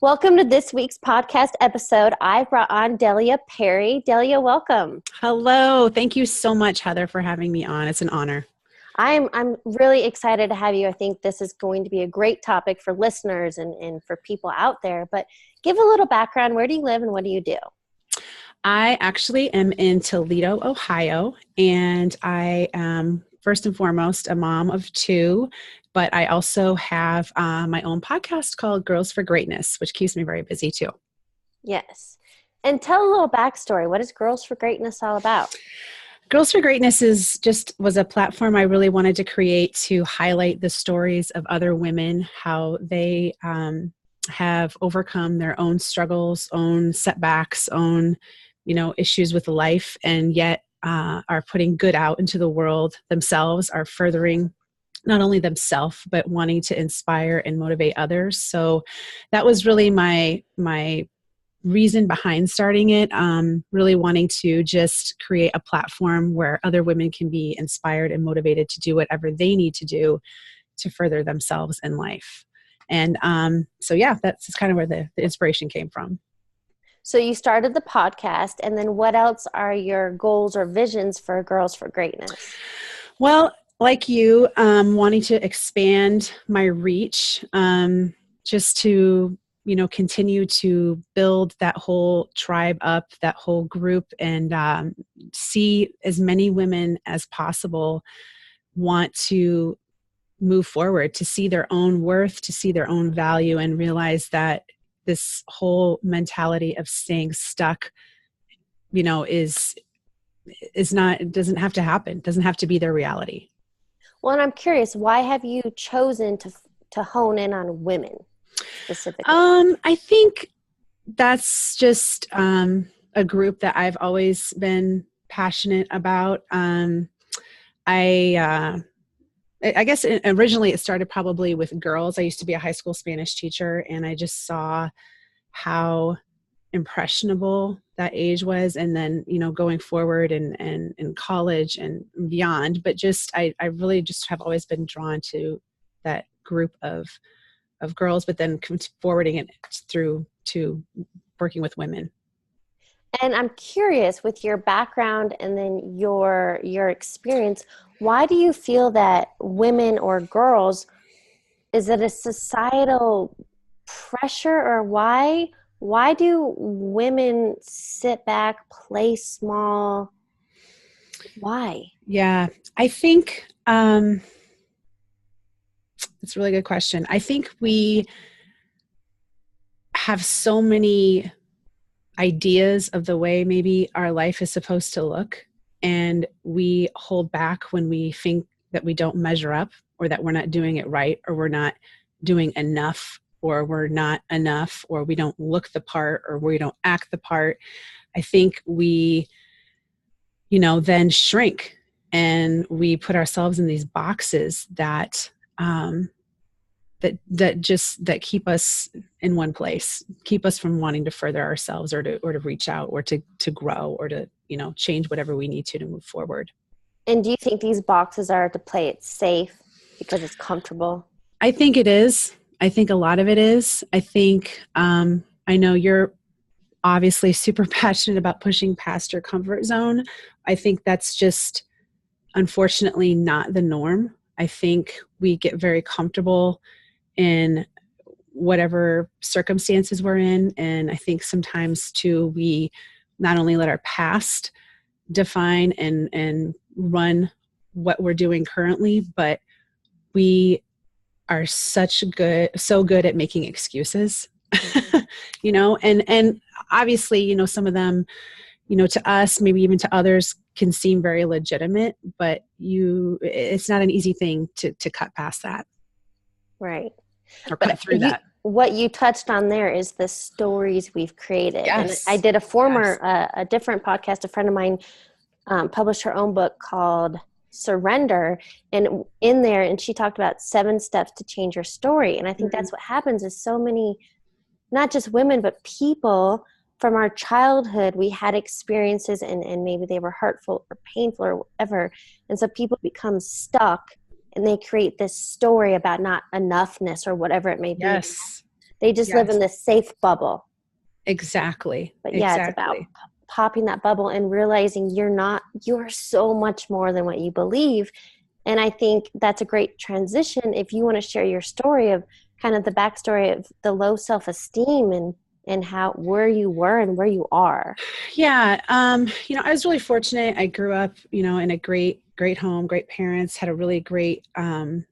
Welcome to this week's podcast episode. I brought on Delia Perry. Delia, welcome. Hello. Thank you so much, Heather, for having me on. It's an honor. I'm really excited to have you. I think this is going to be a great topic for listeners and for people out there. But give a little background. Where do you live and what do you do? I actually am in Toledo, Ohio, and I am first and foremost a mom of two, but I also have my own podcast called Girls for Greatness, which keeps me very busy too. Yes. And tell a little backstory. What is Girls for Greatness all about? Girls for Greatness was a platform I really wanted to create to highlight the stories of other women, how they have overcome their own struggles, own setbacks, own issues with life, and yet are putting good out into the world themselves, are furthering not only themselves, but wanting to inspire and motivate others. So that was really my reason behind starting it, really wanting to just create a platform where other women can be inspired and motivated to do whatever they need to do to further themselves in life. And that's kind of where the inspiration came from. So you started the podcast, and then what else are your goals or visions for Girls for Greatness? Well, like you, wanting to expand my reach, just to, continue to build that whole tribe up, that whole group, and see as many women as possible want to move forward, to see their own worth, to see their own value, and realize that this whole mentality of staying stuck, is not, it doesn't have to happen. It doesn't have to be their reality. Well, and I'm curious, why have you chosen to hone in on women specifically? I think that's just a group that I've always been passionate about. I guess originally it started probably with girls. I used to be a high school Spanish teacher, and I just saw how impressionable that age was. And then, going forward and in college and beyond, but I really just have always been drawn to that group of girls, but then forwarding it through to working with women. And I'm curious, with your background and then your experience, why do you feel that women or girls, is it a societal pressure, or why do women sit back, play small? Why? Yeah, I think it's a really good question. I think we have so many ideas of the way maybe our life is supposed to look, and we hold back when we think that we don't measure up, or that we're not doing it right, or we're not doing enough, or we're not enough, or we don't look the part, or we don't act the part. I think we, then shrink, and we put ourselves in these boxes that that keep us in one place, keep us from wanting to further ourselves, or to reach out, or to grow, or to, change whatever we need to move forward. And do you think these boxes are to play it safe because it's comfortable? I think it is. I think a lot of it is. I think, I know you're obviously super passionate about pushing past your comfort zone. I think that's just, unfortunately, not the norm. I think we get very comfortable in whatever circumstances we're in. And I think sometimes too, we not only let our past define and run what we're doing currently, but we are so good at making excuses, and obviously, some of them, to us, maybe even to others, can seem very legitimate, but it's not an easy thing to cut past that. Right. Or cut through that. What you touched on there is the stories we've created. Yes. And I did a different podcast. A friend of mine published her own book called Surrender, and in there, and she talked about 7 steps to change your story. And I think that's what happens is so many, not just women, but people from our childhood, we had experiences and maybe they were hurtful or painful or whatever. And so people become stuck and they create this story about not enoughness or whatever it may be. Yes. They just live Yes. in this safe bubble. Exactly. But yeah, it's about popping that bubble and realizing you're so much more than what you believe. And I think that's a great transition if you want to share your story of kind of the backstory of the low self-esteem and how, where you were and where you are. Yeah. I was really fortunate. I grew up, in a great home, great parents, had a really great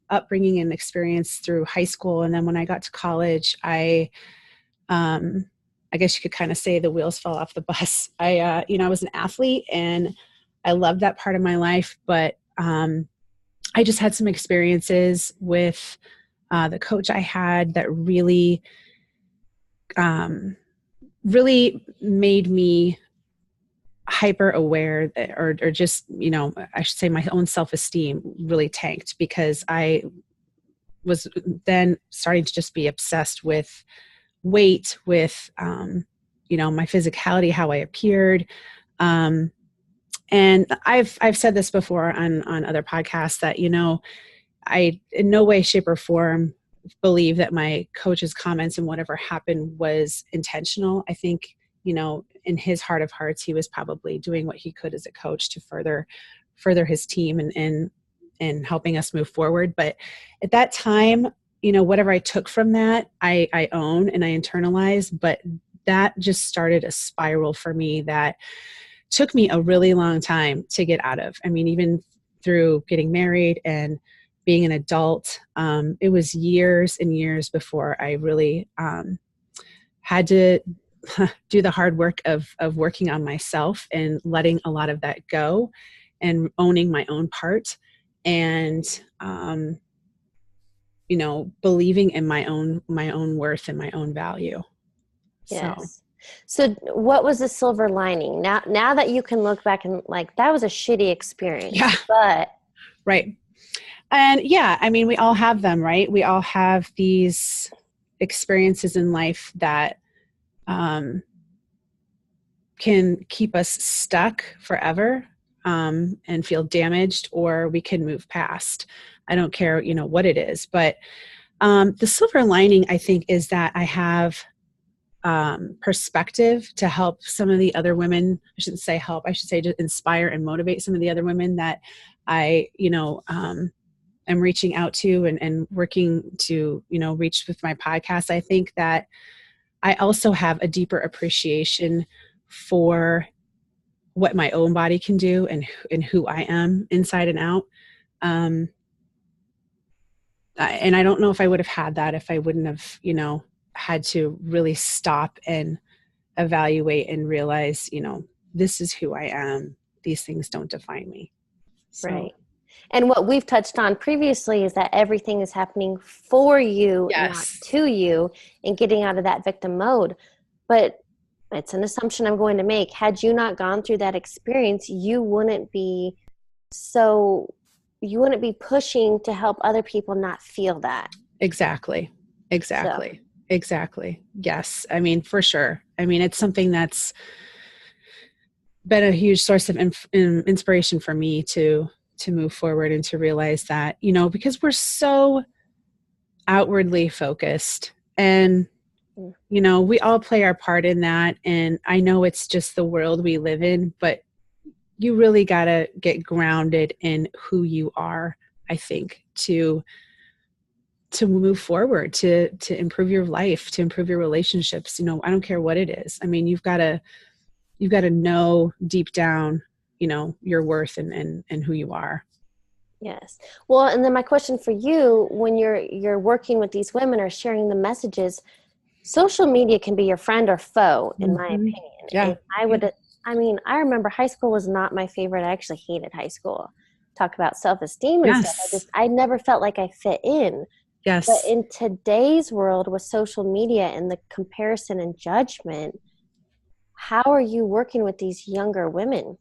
upbringing and experience through high school. And then when I got to college, I guess you could kind of say the wheels fell off the bus. I was an athlete and I loved that part of my life, but I just had some experiences with the coach I had that really, really made me hyper aware or just, I should say my own self-esteem really tanked because I was then starting to just be obsessed with weight, with, my physicality, how I appeared. And I've said this before on other podcasts that, I in no way, shape or form believe that my coach's comments and whatever happened was intentional. I think, in his heart of hearts, he was probably doing what he could as a coach to further his team and helping us move forward. But at that time, whatever I took from that, I own and I internalize, but that just started a spiral for me that took me a really long time to get out of. I mean, even through getting married and being an adult, it was years and years before I really had to do the hard work of working on myself and letting a lot of that go and owning my own part and, believing in my own worth and my own value. Yes. So what was the silver lining? Now that you can look back and like, that was a shitty experience. Yeah. But right. And yeah, I mean, we all have them, right? We all have these experiences in life that can keep us stuck forever and feel damaged, or we can move past. I don't care, what it is. But the silver lining, I think, is that I have perspective to help some of the other women. I shouldn't say help. I should say to inspire and motivate some of the other women that I, am reaching out to and working to, reach with my podcast. I think that I also have a deeper appreciation for what my own body can do and who I am inside and out. And I don't know if I would have had that if I wouldn't have, had to really stop and evaluate and realize, this is who I am. These things don't define me. So. Right. And what we've touched on previously is that everything is happening for you, Yes. not to you, and getting out of that victim mode. But it's an assumption I'm going to make. Had you not gone through that experience, you wouldn't be pushing to help other people not feel that. Exactly. Exactly. Yes. I mean, for sure. I mean, it's something that's been a huge source of inspiration for me to move forward and to realize that, because we're so outwardly focused and, we all play our part in that. And I know it's just the world we live in, but you really got to get grounded in who you are, I think, to move forward, to improve your life, to improve your relationships. I don't care what it is. I mean, you've got to know deep down, your worth and who you are. Yes. Well, and then my question for you, when you're working with these women or sharing the messages, social media can be your friend or foe, in my opinion. Yeah. And I remember high school was not my favorite. I actually hated high school. Talk about self-esteem and stuff. I never felt like I fit in. Yes. But in today's world with social media and the comparison and judgment, how are you working with these younger women?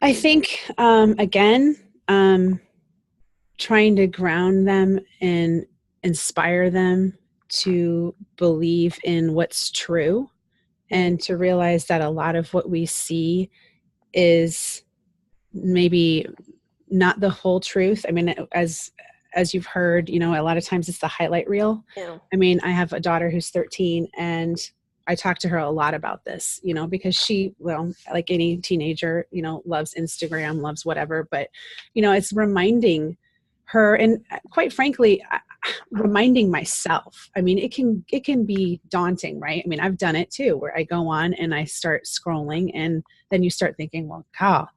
I think, again, trying to ground them and inspire them to believe in what's true and to realize that a lot of what we see is maybe not the whole truth. I mean, as as you've heard, you know, a lot of times it's the highlight reel. Yeah. I mean, I have a daughter who's 13, and I talk to her a lot about this, you know, because she, well, like any teenager, you know, loves Instagram, loves whatever, but, you know, it's reminding her, and quite frankly, reminding myself. I mean, it can be daunting, right? I mean, I've done it too, where I go on and I start scrolling, and then you start thinking, well, God,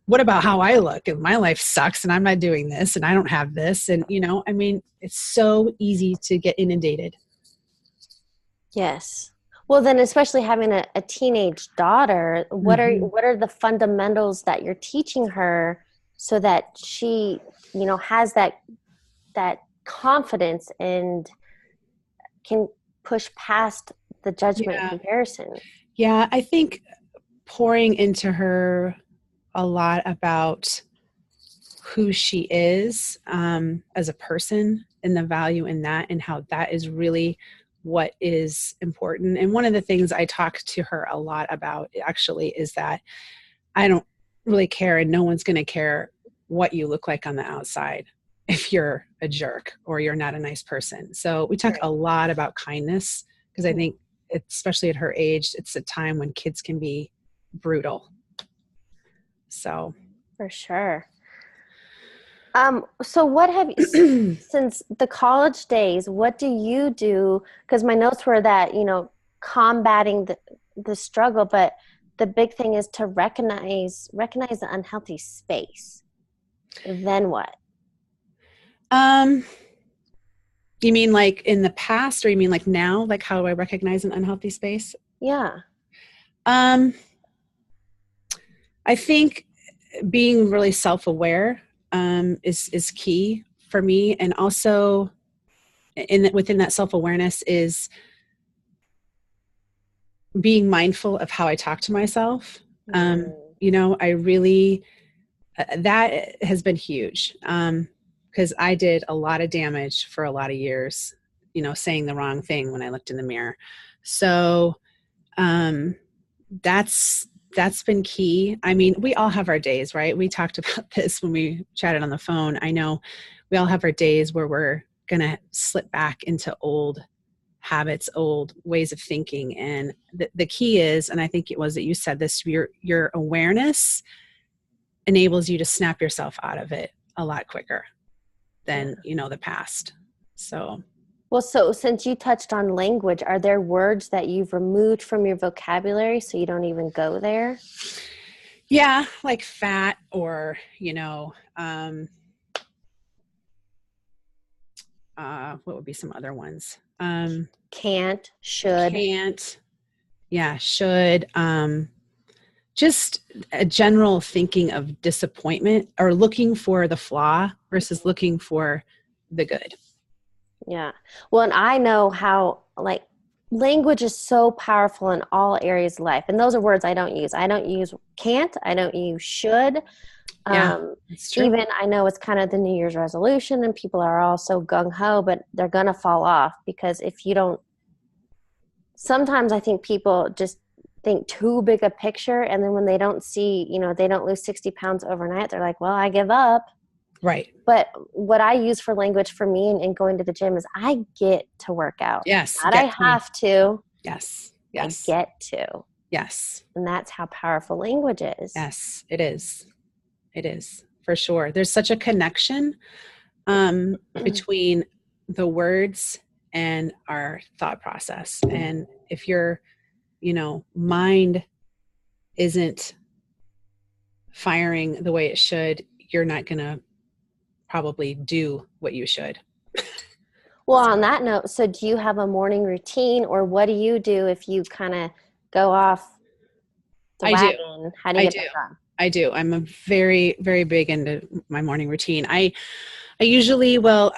what about how I look? And my life sucks, and I'm not doing this, and I don't have this. And, you know, I mean, it's so easy to get inundated. Yes. Well, then, especially having a teenage daughter, what Mm-hmm. are the fundamentals that you're teaching her so that she, you know, has that confidence and can push past the judgment and Yeah. comparison? Yeah. I think pouring into her a lot about who she is as a person, and the value in that, and how that is really what is important. And one of the things I talk to her a lot about actually is that I don't really care, and no one's going to care what you look like on the outside if you're a jerk or you're not a nice person. So we talk Right. a lot about kindness, because I think, especially at her age, it's a time when kids can be brutal. So For sure. So what have you, since the college days, what do you do? Because my notes were that, you know, combating the struggle, but the big thing is to recognize the unhealthy space. Then what? um you mean like in the past, or you mean like now? Like, how do I recognize an unhealthy space? Yeah. Um, I think being really self-aware is key for me, and also within that self-awareness is being mindful of how I talk to myself. Mm. You know, I really that has been huge, because I did a lot of damage for a lot of years. You know, saying the wrong thing when I looked in the mirror. So um, that's been key. I mean, we all have our days, right? We talked about this when we chatted on the phone. I know we all have our days where we're gonna slip back into old habits, old ways of thinking. And the key is, and I think it was that you said this, your awareness enables you to snap yourself out of it a lot quicker Yeah. than, you know, the past. So Well, so since you touched on language, are there words that you've removed from your vocabulary so you don't even go there? yeah, like fat, or, you know, what would be some other ones? Can't, should. Can't, yeah, should, just a general thinking of disappointment, or looking for the flaw versus looking for the good. Yeah. Well, and I know how, like, language is so powerful in all areas of life. And those are words I don't use. I don't use can't. I don't use should. Yeah, Um, it's true. Even I know it's kind of the New Year's resolution and people are all so gung ho, but they're going to fall off because if you don't, sometimes I think people just think too big a picture. And then when they don't see, you know, they don't lose 60 pounds overnight, they're like, well, I give up. Right. But what I use for language for me and going to the gym is I get to work out. Yes. Not I have to. Yes. I Yes. get to. Yes. And that's how powerful language is. Yes, it is. It is, for sure. There's such a connection between the words and our thought process. And if your, you know, mind isn't firing the way it should, you're not going to probably do what you should. Well, on that note, so do you have a morning routine or what do you do if you kind of go off the I do. wagon? How do you I get do. back on? I do. I'm a very, very big into my morning routine. I usually will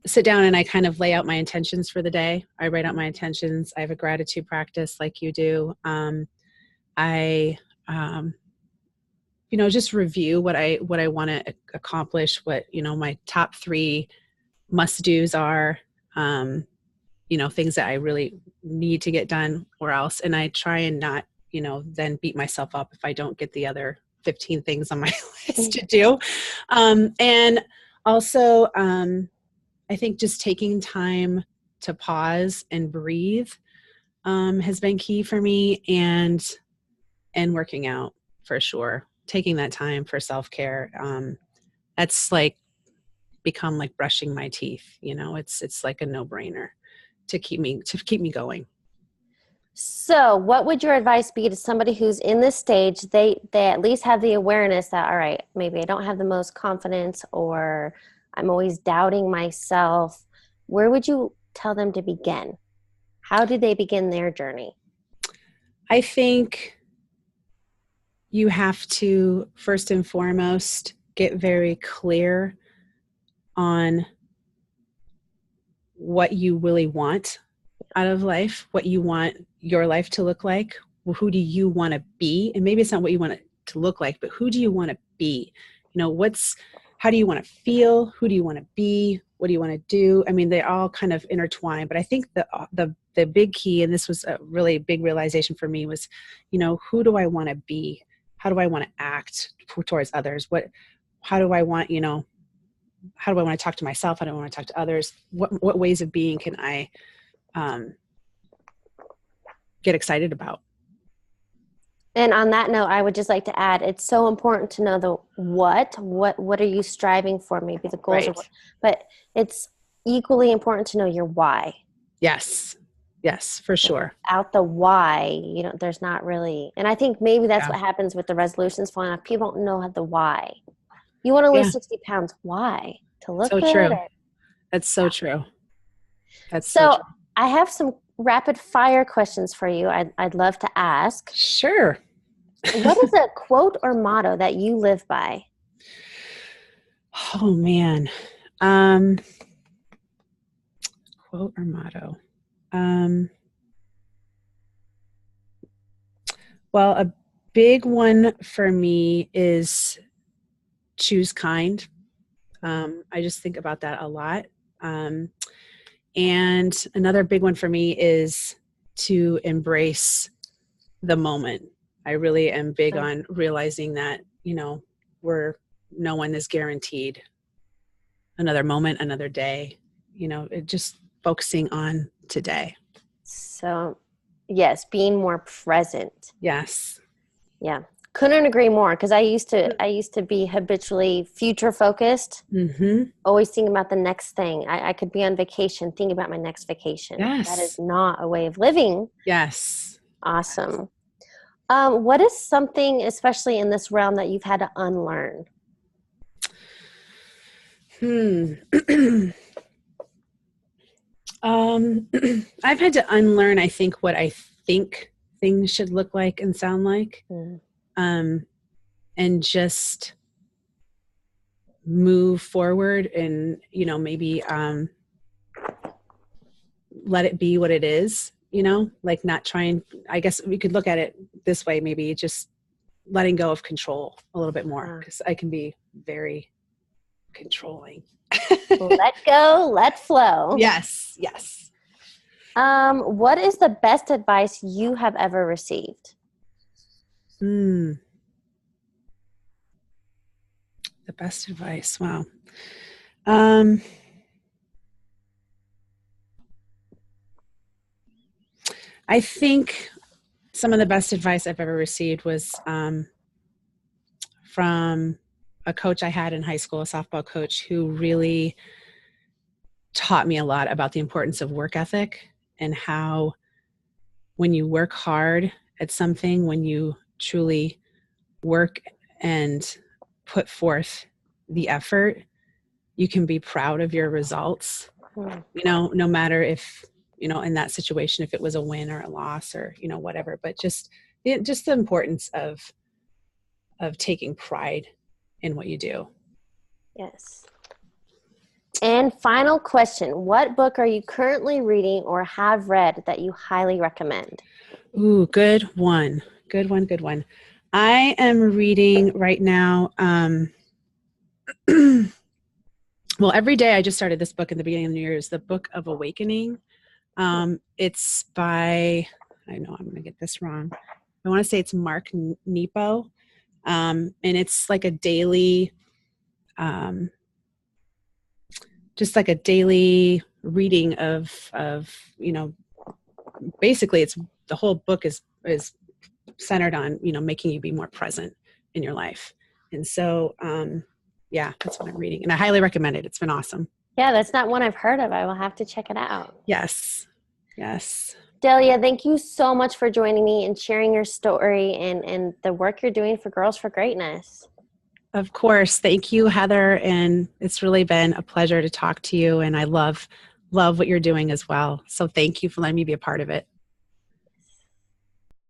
sit down and I kind of lay out my intentions for the day. I write out my intentions. I have a gratitude practice like you do. I, you know, just review what I want to accomplish, what, you know, my top 3 must do's are, you know, things that I really need to get done or else. And I try and not, you know, then beat myself up if I don't get the other 15 things on my list to do. And also, I think just taking time to pause and breathe has been key for me, and working out for sure. Taking that time for self-care. That's like become like brushing my teeth. It's like a no-brainer to keep me going. So what would your advice be to somebody who's in this stage? They at least have the awareness that, all right, maybe I don't have the most confidence, or I'm always doubting myself. Where would you tell them to begin? How do they begin their journey? I think you have to, first and foremost, get very clear on what you really want out of life, what you want your life to look like. Well, who do you want to be? And maybe it's not what you want it to look like, but who do you want to be? How do you want to feel? Who do you want to be? What do you want to do? I mean, they all kind of intertwine, but I think the big key, and this was a really big realization for me, was, who do I want to be? How do I want to act towards others? How do I want to talk to myself? How do I want to talk to others? What ways of being can I get excited about? And on that note, I would just like to add, it's so important to know the what are you striving for? Maybe the goals, Right. But it's equally important to know your why. Yes, for sure. Without the why, there's not really, and I think maybe that's what happens with the resolutions falling off. People don't know the why. You want to lose 60 pounds. Why? To look so good? True. That's so true. That's so true. I have some rapid fire questions for you. I'd love to ask. Sure. What is a quote or motto that you live by? Oh man. Quote or motto. Well, a big one for me is choose kind. I just think about that a lot. And another big one for me is to embrace the moment. I really am big on realizing that, no one is guaranteed another moment, another day, just focusing on today. So, yes, being more present. Yes. Yeah. Couldn't agree more, because I used to be habitually future focused, always thinking about the next thing. I could be on vacation thinking about my next vacation. Yes. That is not a way of living. Yes. Awesome. What is something, especially in this realm, that you've had to unlearn? I've had to unlearn, I think, what I think things should look like and sound like. And just move forward and, maybe let it be what it is, like not trying. I guess we could look at it this way, maybe just letting go of control a little bit more, because I can be very controlling. Let go, let flow. Yes. What is the best advice you have ever received? The best advice. Wow. I think some of the best advice I've ever received was from a coach I had in high school, a softball coach, who really taught me a lot about the importance of work ethic, and how when you work hard at something, when you truly work and put forth the effort, you can be proud of your results, no matter if, in that situation, if it was a win or a loss or, whatever, but just the importance of taking pride in what you do. Yes. And final question, what book are you currently reading or have read that you highly recommend? Ooh, good one. I am reading right now. Well, every day, I just started this book in the beginning of the year, is the Book of Awakening. It's by, I know I'm going to get this wrong. I want to say it's Mark Nepo. And it's like a daily, just like a daily reading of, basically it's, the whole book is centered on, making you be more present in your life. And so, yeah, that's what I'm reading. And I highly recommend it. It's been awesome. Yeah, that's not one I've heard of. I will have to check it out. Yes. Yes. Delia, thank you so much for joining me and sharing your story and the work you're doing for Girls for Greatness. Of course. Thank you, Heather. And it's really been a pleasure to talk to you. And I love what you're doing as well. So thank you for letting me be a part of it.